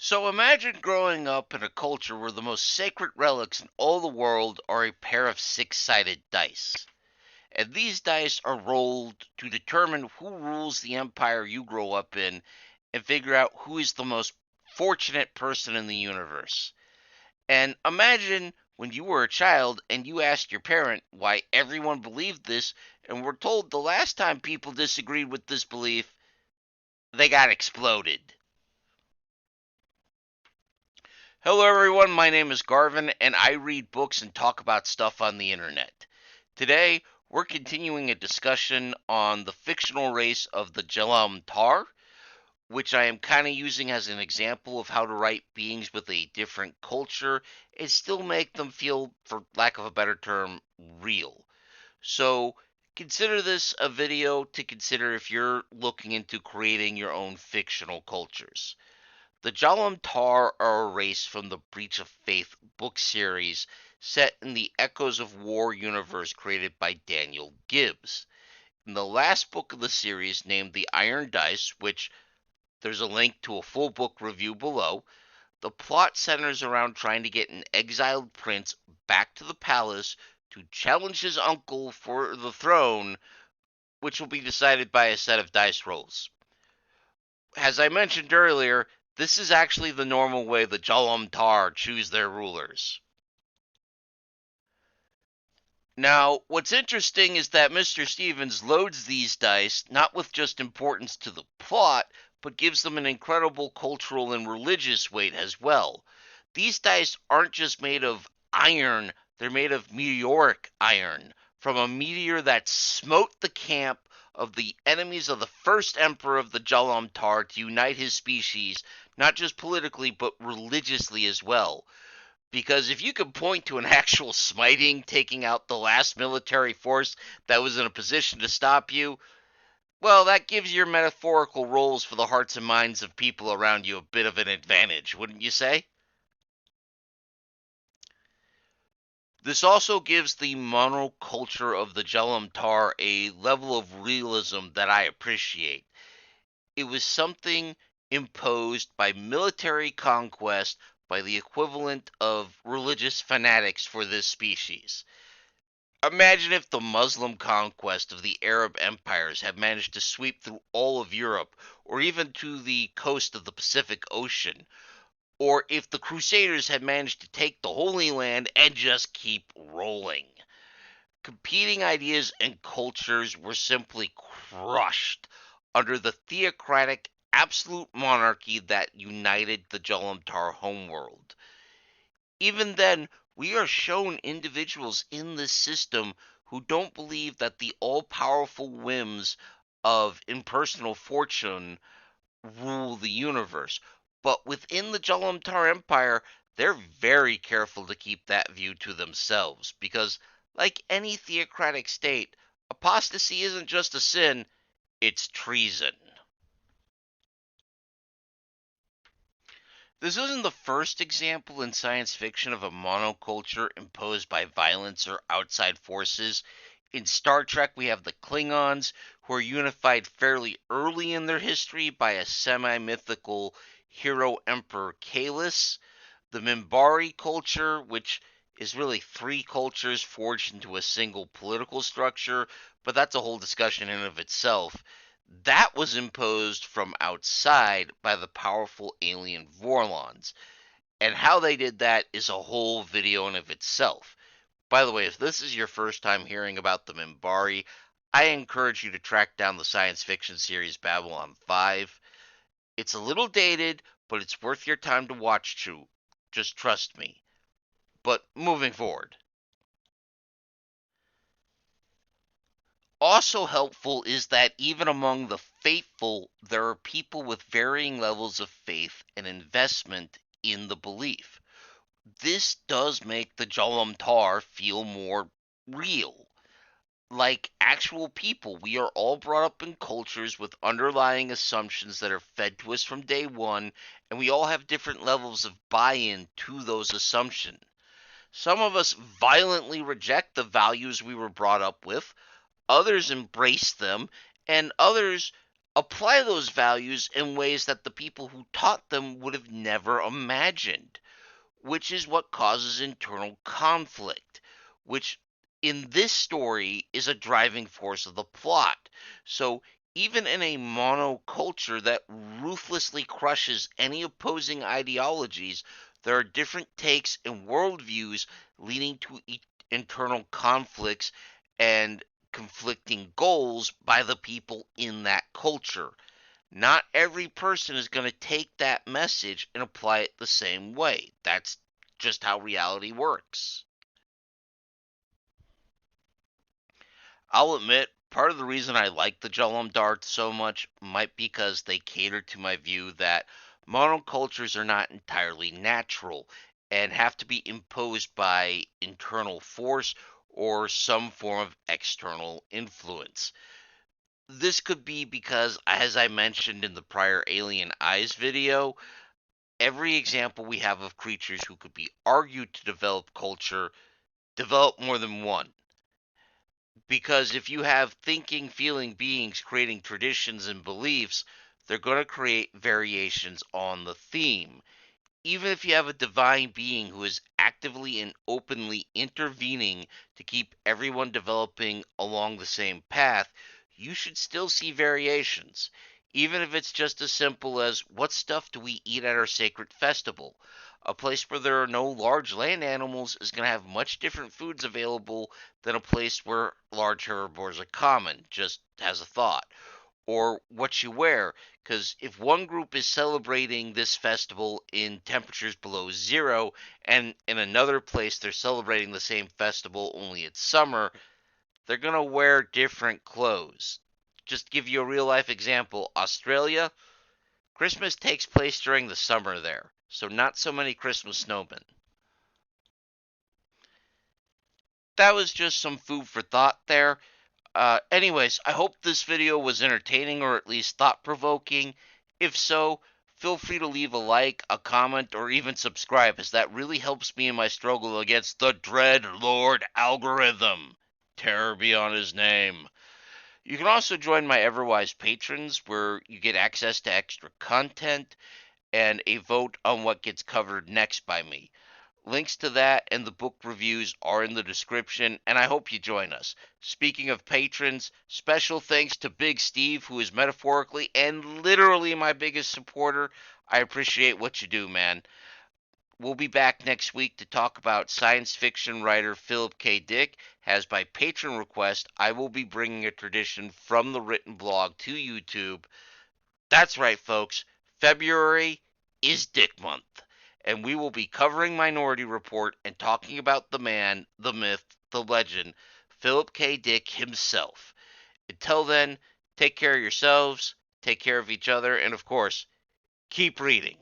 So imagine growing up in a culture where the most sacred relics in all the world are a pair of six-sided dice. And these dice are rolled to determine who rules the empire you grow up in and figure out who is the most fortunate person in the universe. And imagine when you were a child and you asked your parent why everyone believed this and were told the last time people disagreed with this belief, they got exploded. Hello, everyone. My name is Garvin, and I read books and talk about stuff on the internet. Today, we're continuing a discussion on the fictional race of the Jalm'tar, which I am kind of using as an example of how to write beings with a different culture and still make them feel, for lack of a better term, real. So, consider this a video to consider if you're looking into creating your own fictional cultures. The Jalm'tar are a race from the Breach of Faith book series set in the Echoes of War universe created by Daniel Gibbs. In the last book of the series, named The Iron Dice, which there's a link to a full book review below, the plot centers around trying to get an exiled prince back to the palace to challenge his uncle for the throne, which will be decided by a set of dice rolls. As I mentioned earlier, this is actually the normal way the Jalm'tar choose their rulers. Now, what's interesting is that Mr. Stevens loads these dice not with just importance to the plot, but gives them an incredible cultural and religious weight as well. These dice aren't just made of iron, they're made of meteoric iron, from a meteor that smote the camp of the enemies of the first emperor of the Jalm'tar to unite his species, not just politically, but religiously as well. Because if you could point to an actual smiting taking out the last military force that was in a position to stop you, well, that gives your metaphorical roles for the hearts and minds of people around you a bit of an advantage, wouldn't you say? This also gives the monoculture of the Jalm'tar a level of realism that I appreciate. It was something imposed by military conquest by the equivalent of religious fanatics for this species. Imagine if the Muslim conquest of the Arab empires had managed to sweep through all of Europe, or even to the coast of the Pacific Ocean, or if the Crusaders had managed to take the Holy Land and just keep rolling. Competing ideas and cultures were simply crushed under the theocratic absolute monarchy that united the Jalm'tar homeworld. Even then, we are shown individuals in this system who don't believe that the all-powerful whims of impersonal fortune rule the universe. But within the Jalm'tar Empire, they're very careful to keep that view to themselves, because, like any theocratic state, apostasy isn't just a sin, it's treason. This isn't the first example in science fiction of a monoculture imposed by violence or outside forces. In Star Trek, we have the Klingons, who are unified fairly early in their history by a semi mythical hero emperor Kahless. The Minbari culture, which is really three cultures forged into a single political structure, but that's a whole discussion in and of itself. That was imposed from outside by the powerful alien Vorlons. And how they did that is a whole video in of itself. By the way, if this is your first time hearing about the Minbari, I encourage you to track down the science fiction series Babylon 5. It's a little dated, but it's worth your time to watch too. Just trust me. But moving forward. Also helpful is that even among the faithful, there are people with varying levels of faith and investment in the belief. This does make the Tar feel more real, like actual people. We are all brought up in cultures with underlying assumptions that are fed to us from day one, and we all have different levels of buy-in to those assumptions. Some of us violently reject the values we were brought up with, others embrace them, and others apply those values in ways that the people who taught them would have never imagined, which is what causes internal conflict, which in this story is a driving force of the plot. So even in a monoculture that ruthlessly crushes any opposing ideologies, there are different takes and worldviews leading to internal conflicts and conflicting goals by the people in that culture. Not every person is going to take that message and apply it the same way. That's just how reality works. I'll admit, part of the reason I like the Jalm'tar so much might be because they cater to my view that monocultures are not entirely natural and have to be imposed by internal force or some form of external influence. This could be because, as I mentioned in the prior Alien Eyes video, every example we have of creatures who could be argued to develop culture develop more than one. Because if you have thinking, feeling beings creating traditions and beliefs, they're going to create variations on the theme. Even if you have a divine being who is actively and openly intervening to keep everyone developing along the same path, you should still see variations. Even if it's just as simple as what stuff do we eat at our sacred festival? A place where there are no large land animals is going to have much different foods available than a place where large herbivores are common, just as a thought. Or what you wear, because if one group is celebrating this festival in temperatures below zero, and in another place they're celebrating the same festival only it's summer, they're going to wear different clothes. Just to give you a real life example, Australia, Christmas takes place during the summer there, so not so many Christmas snowmen. That was just some food for thought there. Anyways, I hope this video was entertaining or at least thought provoking. If so, feel free to leave a like, a comment, or even subscribe, as that really helps me in my struggle against the Dread Lord algorithm. Terror be on his name. You can also join my Everwise patrons, where you get access to extra content and a vote on what gets covered next by me. Links to that and the book reviews are in the description, and I hope you join us. Speaking of patrons, special thanks to Big Steve, who is metaphorically and literally my biggest supporter. I appreciate what you do, man. We'll be back next week to talk about science fiction writer Philip K. Dick, as by patron request, I will be bringing a tradition from the written blog to YouTube. That's right, folks. February is Dick Month, and we will be covering Minority Report and talking about the man, the myth, the legend, Philip K. Dick himself. Until then, take care of yourselves, take care of each other, and of course, keep reading.